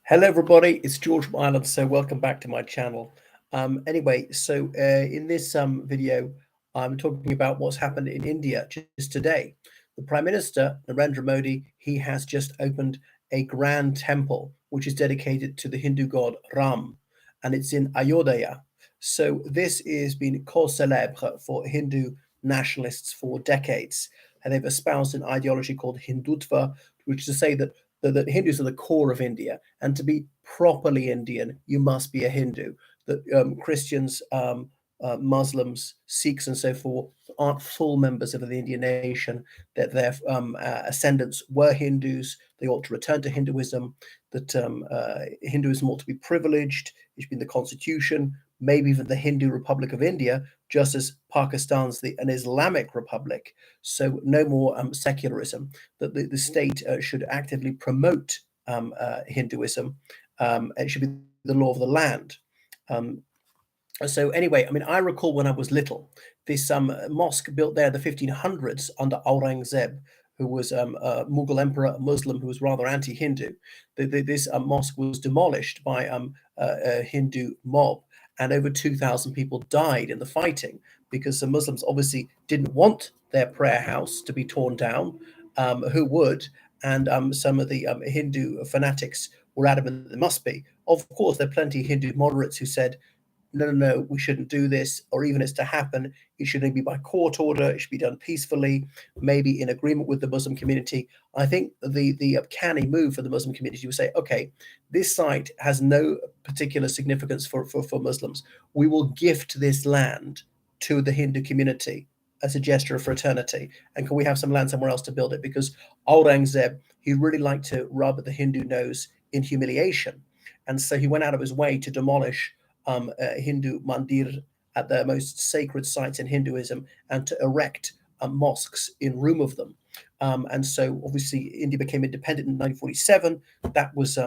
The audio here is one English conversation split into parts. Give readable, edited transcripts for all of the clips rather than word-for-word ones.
Hello, everybody. It's George from Ireland. So, welcome back to my channel. In this video, I'm talking about what's happened in India just today. The Prime Minister, Narendra Modi, he has just opened a grand temple which is dedicated to the Hindu god Ram, and it's in Ayodhya. So, this is been cause célèbre for Hindu nationalists for decades, and they've espoused an ideology called Hindutva, which is to say that Hindus are the core of India, and to be properly Indian, you must be a Hindu. That Christians, Muslims, Sikhs, and so forth aren't full members of the Indian nation. That their ascendants were Hindus. They ought to return to Hinduism. That Hinduism ought to be privileged. It should be in the constitution. Maybe even the Hindu Republic of India, just as Pakistan's an Islamic republic. So no more secularism. That the state should actively promote Hinduism. It should be the law of the land. Um, so anyway, I mean, I recall when I was little, this mosque built there in the 1500s under Aurangzeb, who was a Mughal emperor, a Muslim who was rather anti-Hindu. This mosque was demolished by a Hindu mob, and over 2,000 people died in the fighting because the Muslims obviously didn't want their prayer house to be torn down. Who would? And some of the Hindu fanatics were adamant there must be. Of course, there are plenty of Hindu moderates who said, no, we shouldn't do this, or even it's to happen, it shouldn't be by court order, it should be done peacefully, maybe in agreement with the Muslim community. I think the canny move for the Muslim community would say, okay, this site has no particular significance for Muslims. We will gift this land to the Hindu community as a gesture of fraternity. And can we have some land somewhere else to build it? Because Aurangzeb, he really liked to rub the Hindu nose in humiliation. And so he went out of his way to demolish Hindu mandir at the most sacred sites in Hinduism and to erect mosques in room of them. And so obviously India became independent in 1947. That was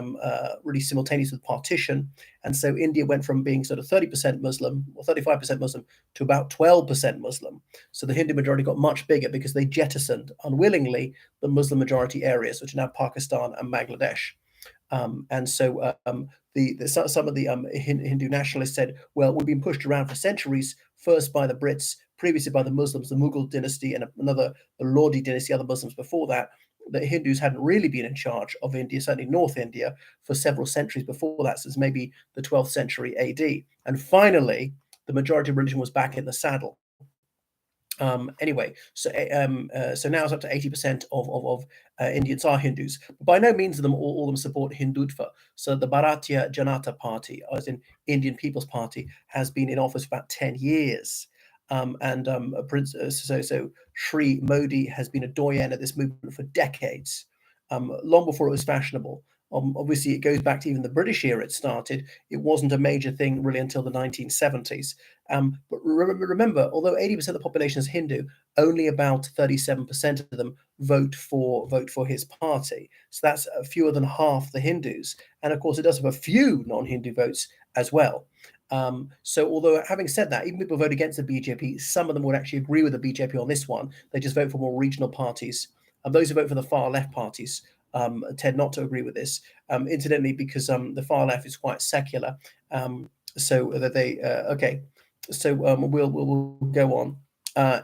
really simultaneous with partition. And so India went from being sort of 30% Muslim or 35% Muslim to about 12% Muslim. So the Hindu majority got much bigger because they jettisoned unwillingly the Muslim majority areas, which are now Pakistan and Bangladesh. And so some of the Hindu nationalists said, well, we've been pushed around for centuries, first by the Brits, previously by the Muslims, the Mughal dynasty, and another, the Lodi dynasty, other Muslims before that. The Hindus hadn't really been in charge of India, certainly North India, for several centuries before that, since maybe the 12th century AD. And finally, the majority of religion was back in the saddle. So now it's up to 80% of Indians are Hindus. But by no means all of them support Hindutva. So the Bharatiya Janata Party, as in Indian People's Party, has been in office for about 10 years. So Sri Modi has been a doyen of this movement for decades, long before it was fashionable. Obviously, it goes back to even the British era it started. It wasn't a major thing really until the 1970s. But remember, although 80% of the population is Hindu, only about 37% of them vote for his party. So that's fewer than half the Hindus. And of course, it does have a few non-Hindu votes as well. So although having said that, even people vote against the BJP, some of them would actually agree with the BJP on this one. They just vote for more regional parties. And those who vote for the far left parties tend not to agree with this. Incidentally, because the far left is quite secular. So that they okay. So we'll go on.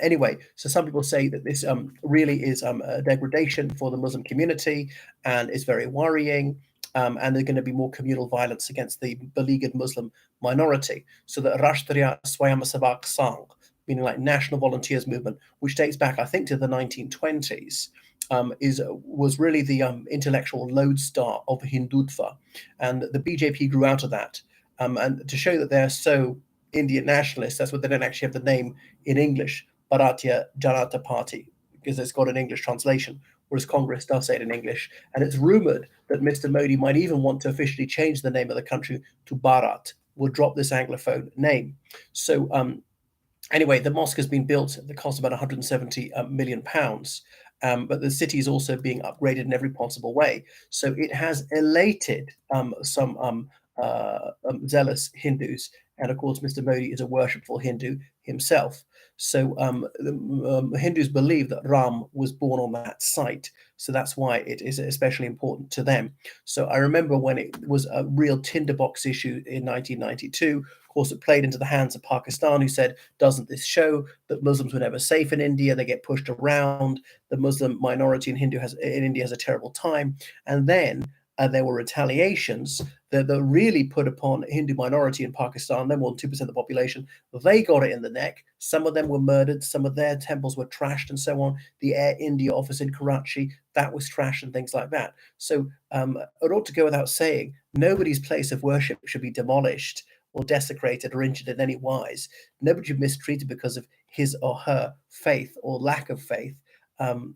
Anyway, so some people say that this really is a degradation for the Muslim community and is very worrying. And there's going to be more communal violence against the beleaguered Muslim minority. So the Rashtriya Swayamsevak Sangh, meaning like National Volunteers Movement, which dates back, I think, to the 1920s, was really the intellectual lodestar of Hindutva, and the BJP grew out of that. And to show that they're so Indian nationalists, that's what they don't actually have the name in English, Bharatiya Janata Party, because it's got an English translation, whereas Congress does say it in English. And it's rumored that Mr. Modi might even want to officially change the name of the country to Bharat. We'll drop this Anglophone name. So anyway, the mosque has been built at the cost of about 170 million pounds. But the city is also being upgraded in every possible way. So it has elated some zealous Hindus. And of course, Mr. Modi is a worshipful Hindu. himself. So Hindus believe that Ram was born on that site. So that's why it is especially important to them. So I remember when it was a real tinderbox issue in 1992. Of course, it played into the hands of Pakistan, who said, "Doesn't this show that Muslims were never safe in India? They get pushed around. The Muslim minority in India has a terrible time." And then there were retaliations that really put upon Hindu minority in Pakistan. No more than 2% of the population. They got it in the neck. Some of them were murdered. Some of their temples were trashed, and so on. The Air India office in Karachi, that was trashed, and things like that. So it ought to go without saying, nobody's place of worship should be demolished or desecrated or injured in any wise. Nobody should be mistreated because of his or her faith or lack of faith.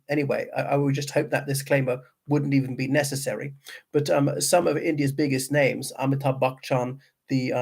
Anyway, I would just hope that disclaimer wouldn't even be necessary. But some of India's biggest names, Amitabh Bachchan, the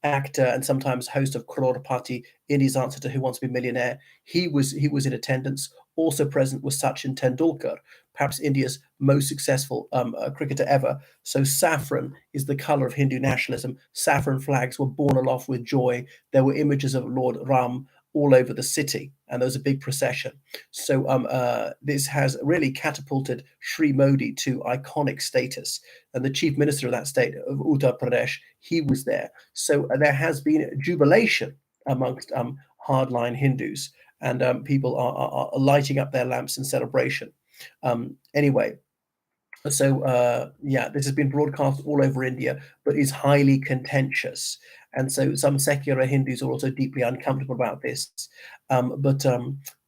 actor and sometimes host of Crorepati, India's answer to Who Wants to Be a Millionaire, he was in attendance. Also present was Sachin Tendulkar, perhaps India's most successful cricketer ever. So saffron is the color of Hindu nationalism. Saffron flags were borne aloft with joy. There were images of Lord Ram all over the city, and there was a big procession. So this has really catapulted Sri Modi to iconic status. And the chief minister of that state, of Uttar Pradesh, he was there. So there has been jubilation amongst hardline Hindus, and people are lighting up their lamps in celebration. Anyway, so yeah, this has been broadcast all over India, but is highly contentious. And so some secular Hindus are also deeply uncomfortable about this. But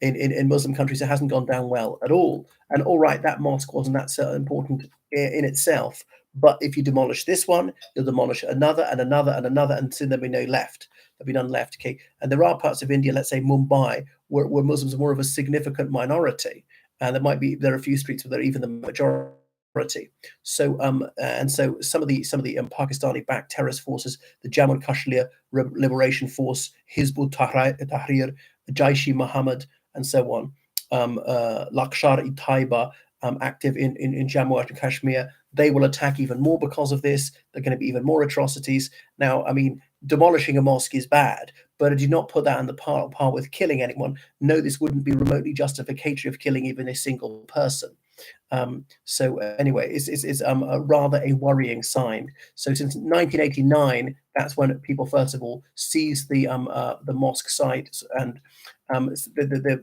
in Muslim countries, it hasn't gone down well at all. And all right, that mosque wasn't that so important in itself. But if you demolish this one, you'll demolish another and another and another, and soon there'll be no left. There'll be none left. Okay. And there are parts of India, let's say Mumbai, where Muslims are more of a significant minority. And there are a few streets where they're even the majority. So and so some of the Pakistani-backed terrorist forces, the Jammu and Kashmir Liberation Force, Hizbut Tahrir, Jaish-e Muhammad, and so on, Lakshar-e-Taiba, active in Jammu and Kashmir, they will attack even more because of this. There are going to be even more atrocities. Now, I mean, demolishing a mosque is bad, but I do not put that on the par with killing anyone. No, this wouldn't be remotely justificatory of killing even a single person. So anyway, it's a rather a worrying sign. So since 1989, that's when people first of all seized the mosque site, and the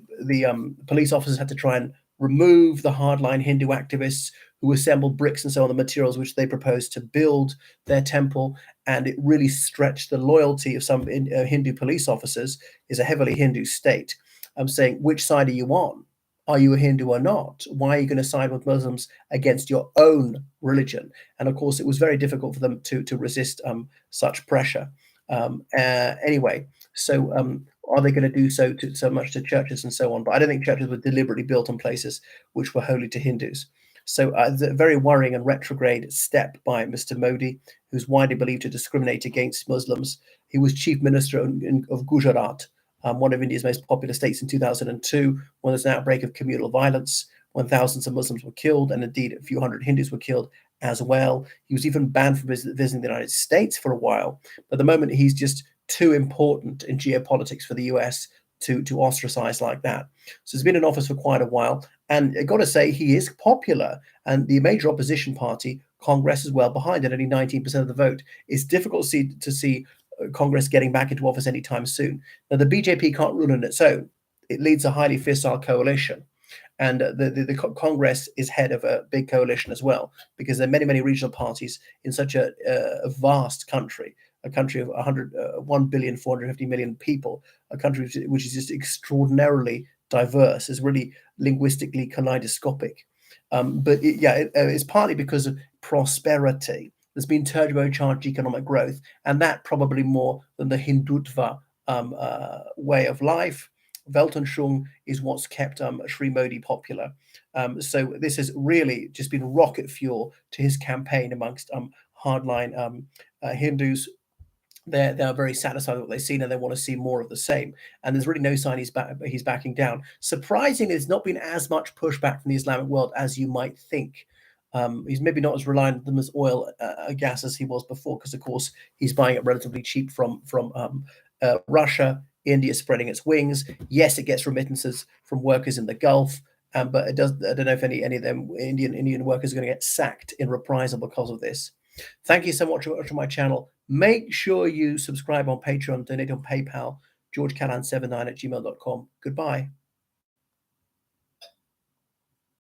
police officers had to try and remove the hardline Hindu activists who assembled bricks and so on, the materials which they proposed to build their temple, and it really stretched the loyalty of some Hindu police officers. Is a heavily Hindu state. I'm saying, which side are you on? Are you a Hindu or not? Why are you going to side with Muslims against your own religion? And of course, it was very difficult for them to resist such pressure. Anyway, so are they going to do so much to churches and so on? But I don't think churches were deliberately built on places which were holy to Hindus. So it's a very worrying and retrograde step by Mr. Modi, who's widely believed to discriminate against Muslims. He was chief minister of Gujarat, one of India's most popular states, in 2002, when there's an outbreak of communal violence, when thousands of Muslims were killed, and indeed a few hundred Hindus were killed as well. He was even banned from visiting the United States for a while. But at the moment, he's just too important in geopolitics for the US to ostracize like that. So he's been in office for quite a while, and I got to say, he is popular. And the major opposition party, Congress, is well behind it, only 19% of the vote. It's difficult to see Congress getting back into office anytime soon. Now, the BJP can't rule on its own. It leads a highly fissile coalition. And the Congress is head of a big coalition as well, because there are many, many regional parties in such a vast country, a country of 1,450,000,000 people, a country which is just extraordinarily diverse, is really linguistically kaleidoscopic. It's partly because of prosperity. There's been turbocharged economic growth, and that probably more than the Hindutva way of life. Weltanschauung is what's kept Sri Modi popular. So this has really just been rocket fuel to his campaign amongst hardline Hindus. They're very satisfied with what they've seen, and they want to see more of the same. And there's really no sign he's backing down. Surprisingly, there's not been as much pushback from the Islamic world as you might think. He's maybe not as reliant on them as oil, gas as he was before, because of course he's buying it relatively cheap from Russia, India spreading its wings. Yes, it gets remittances from workers in the Gulf, but it does. I don't know if any of them Indian workers are going to get sacked in reprisal because of this. Thank you so much for watching my channel. Make sure you subscribe on Patreon, donate on PayPal, georgecallahan79 at gmail.com. Goodbye.